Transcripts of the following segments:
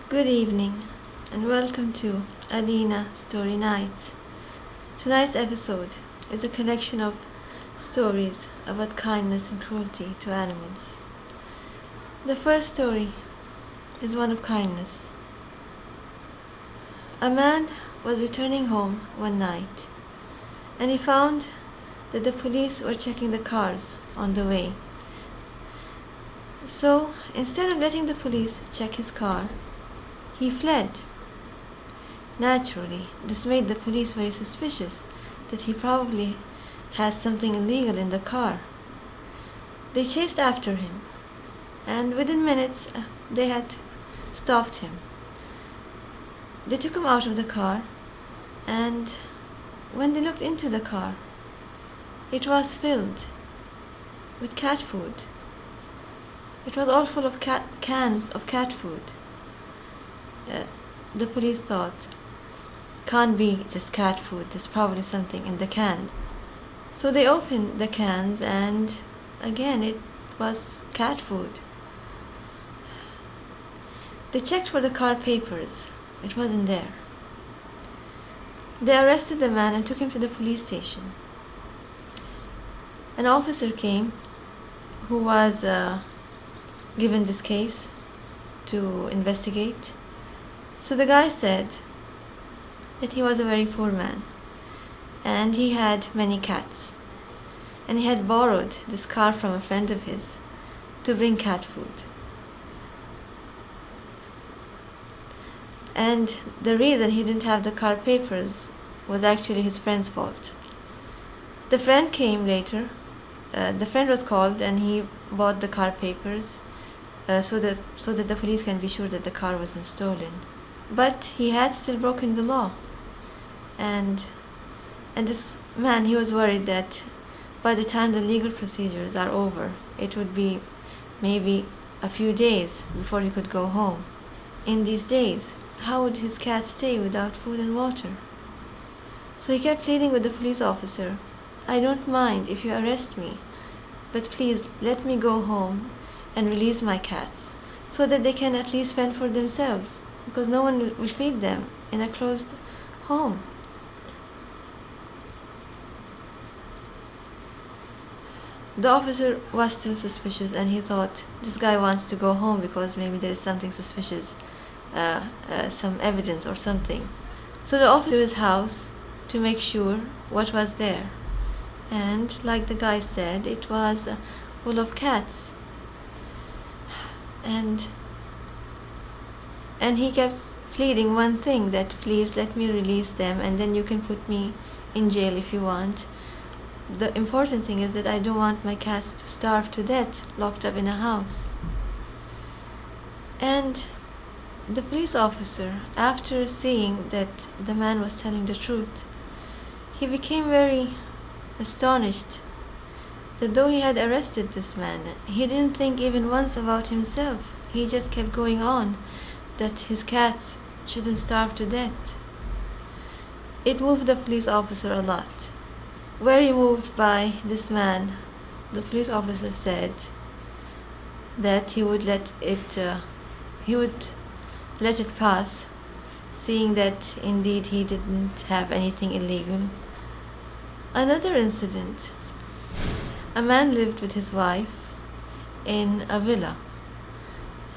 Good evening and welcome to Aleena Story Nights. Tonight's episode is a collection of stories about kindness and cruelty to animals. The first story is one of kindness. A man was returning home one night and he found that the police were checking the cars on the way. So instead of letting the police check his car, he fled. Naturally, this made the police very suspicious that he probably has something illegal in the car. They chased after him, and within minutes they had stopped him. They took him out of the car, and when they looked into the car, it was filled with cat food. It was all full of cans of cat food. The police thought, can't be just cat food, there's probably something in the cans. So they opened the cans and again it was cat food. They checked for the car papers. It wasn't there. They arrested the man and took him to the police station. An officer came who was given this case to investigate. So the guy said that he was a very poor man and he had many cats, and he had borrowed this car from a friend of his to bring cat food. And the reason he didn't have the car papers was actually his friend's fault. The friend came later. The friend was called and he bought the car papers so that the police can be sure that the car wasn't stolen. But he had still broken the law, and this man, he was worried that by the time the legal procedures are over, it would be maybe a few days before he could go home. In these days, how would his cat stay without food and water? So he kept pleading with the police officer, I don't mind if you arrest me, but please let me go home and release my cats so that they can at least fend for themselves, because no one will feed them in a closed home. The officer was still suspicious and he thought this guy wants to go home because maybe there is something suspicious, some evidence or something. So the officer went to his house to make sure what was there, and like the guy said, it was full of cats. And he kept pleading one thing, that please let me release them and then you can put me in jail if you want. The important thing is that I don't want my cats to starve to death locked up in a house. And the police officer, after seeing that the man was telling the truth, he became very astonished that though he had arrested this man, he didn't think even once about himself. He just kept going on that his cats shouldn't starve to death. It moved the police officer a lot. Very moved by this man, the police officer said that he would let it pass, seeing that indeed he didn't have anything illegal. Another incident. A man lived with his wife in a villa,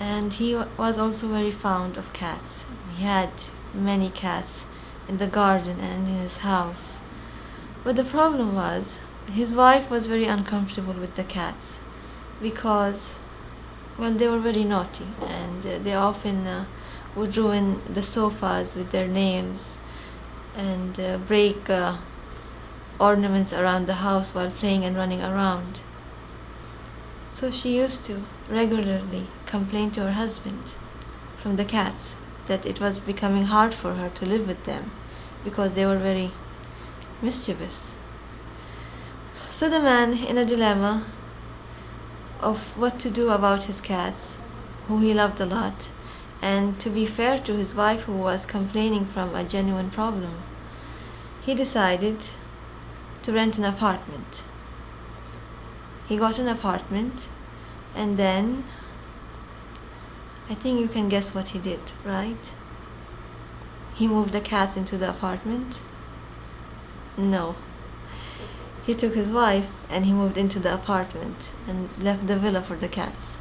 and he was also very fond of cats. He had many cats in the garden and in his house. But the problem was, his wife was very uncomfortable with the cats because, well, they were very naughty and they often would ruin the sofas with their nails and break ornaments around the house while playing and running around. So she used to regularly complain to her husband from the cats that it was becoming hard for her to live with them because they were very mischievous. So the man, in a dilemma of what to do about his cats, whom he loved a lot, and to be fair to his wife who was complaining from a genuine problem, he decided to rent an apartment. He got an apartment, and then I think you can guess what he did, right? He moved the cats into the apartment? No. He took his wife and he moved into the apartment and left the villa for the cats.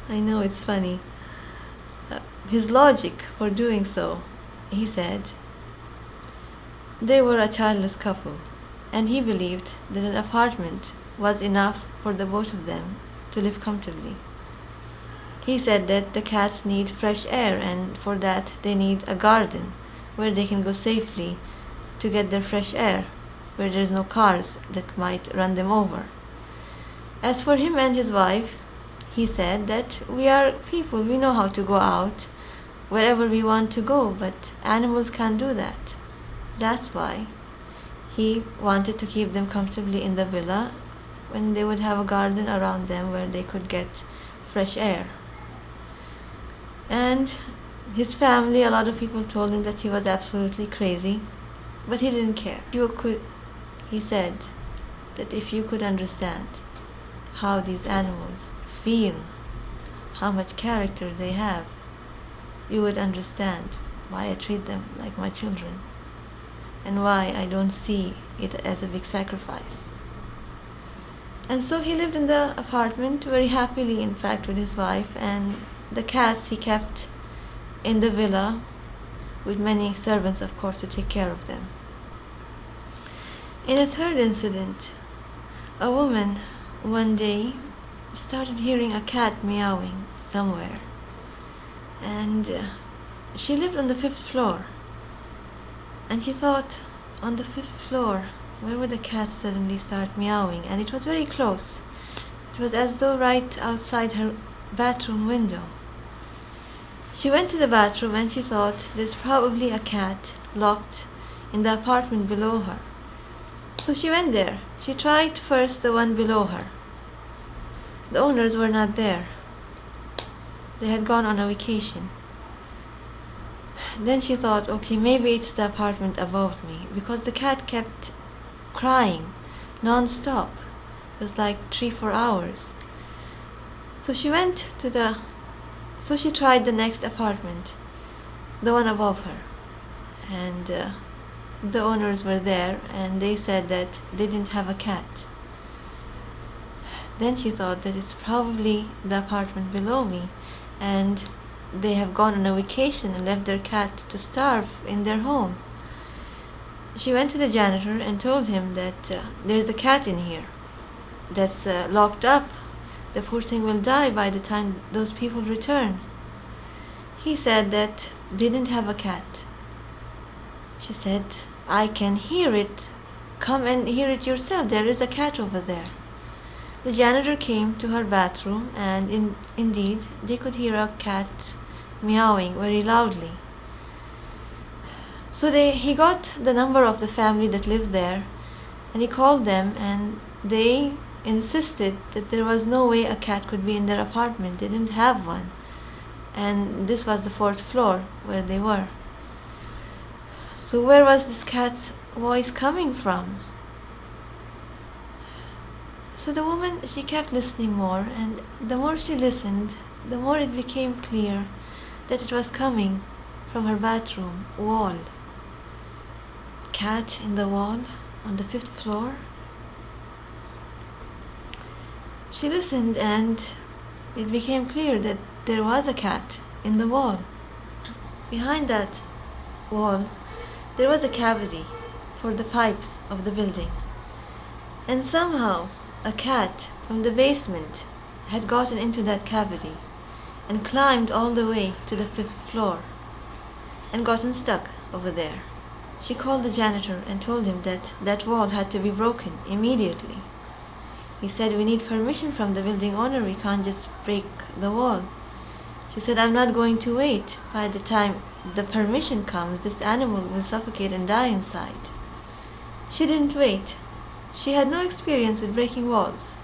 I know it's funny. His logic for doing so, he said, they were a childless couple, and he believed that an apartment was enough for the both of them to live comfortably. He said that the cats need fresh air, and for that they need a garden where they can go safely to get their fresh air, where there's no cars that might run them over. As for him and his wife, he said that we are people, we know how to go out wherever we want to go, but animals can't do that. That's why he wanted to keep them comfortably in the villa when they would have a garden around them where they could get fresh air. And his family, a lot of people told him that he was absolutely crazy, but he didn't care. He said that if you could understand how these animals feel, how much character they have, you would understand why I treat them like my children and why I don't see it as a big sacrifice. And so he lived in the apartment very happily, in fact, with his wife, and the cats he kept in the villa with many servants, of course, to take care of them. In a third incident, a woman one day started hearing a cat meowing somewhere, and she lived on the 5th floor, and she thought, on the 5th floor, where would the cat suddenly start meowing? And it was very close. It was as though right outside her bathroom window. She went to the bathroom and she thought, there's probably a cat locked in the apartment below her. So she went there. She tried first the one below her. The owners were not there. They had gone on a vacation. Then she thought, okay, maybe it's the apartment above me, because the cat kept crying non-stop. It was like 3-4 hours. So she tried the next apartment, the one above her, and the owners were there, and they said that they didn't have a cat. Then she thought that it's probably the apartment below me, and they have gone on a vacation and left their cat to starve in their home. She went to the janitor and told him that there's a cat in here that's locked up. The poor thing will die by the time those people return. He said that they didn't have a cat. She said, I can hear it. Come and hear it yourself. There is a cat over there. The janitor came to her bathroom, and indeed they could hear a cat meowing very loudly. So he got the number of the family that lived there, and he called them, and they insisted that there was no way a cat could be in their apartment. They didn't have one, and this was the 4th floor where they were. So where was this cat's voice coming from? So the woman, she kept listening more, and the more she listened, the more it became clear that it was coming from her bathroom wall. Cat in the wall on the 5th floor? She listened, and it became clear that there was a cat in the wall. Behind that wall, there was a cavity for the pipes of the building. And somehow, a cat from the basement had gotten into that cavity and climbed all the way to the 5th floor and gotten stuck over there. She called the janitor and told him that that wall had to be broken immediately. He said, we need permission from the building owner, we can't just break the wall. She said, I'm not going to wait. By the time the permission comes, this animal will suffocate and die inside. She didn't wait. She had no experience with breaking walls.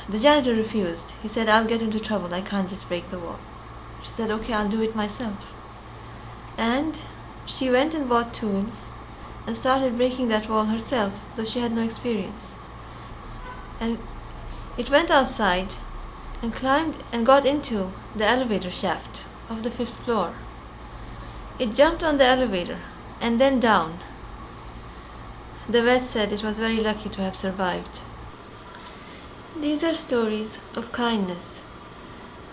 The janitor refused. He said, I'll get into trouble, I can't just break the wall. She said, okay, I'll do it myself. And she went and bought tools and started breaking that wall herself, though she had no experience. And it went outside, and climbed and got into the elevator shaft of the 5th floor. It jumped on the elevator and then down. The vet said it was very lucky to have survived. These are stories of kindness.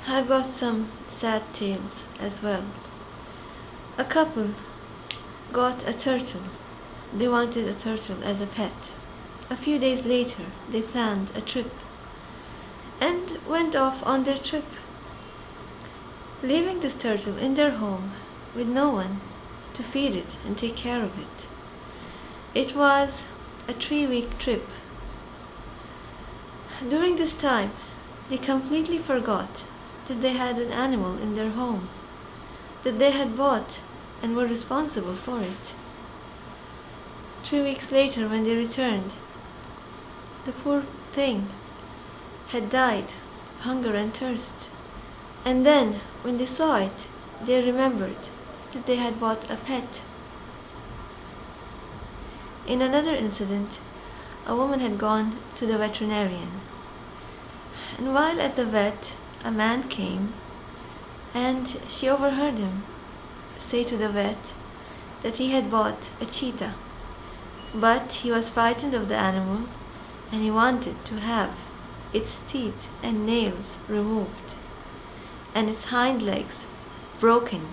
I've got some sad tales as well. A couple got a turtle. They wanted a turtle as a pet. A few days later, they planned a trip and went off on their trip, leaving this turtle in their home with no one to feed it and take care of it. It was a 3-week trip. During this time, they completely forgot that they had an animal in their home, that they had bought and were responsible for it. 3 weeks later, when they returned, the poor thing had died of hunger and thirst. And then, when they saw it, they remembered that they had bought a pet. In another incident, a woman had gone to the veterinarian, and while at the vet, a man came and she overheard him say to the vet that he had bought a cheetah, but he was frightened of the animal and he wanted to have its teeth and nails removed and its hind legs broken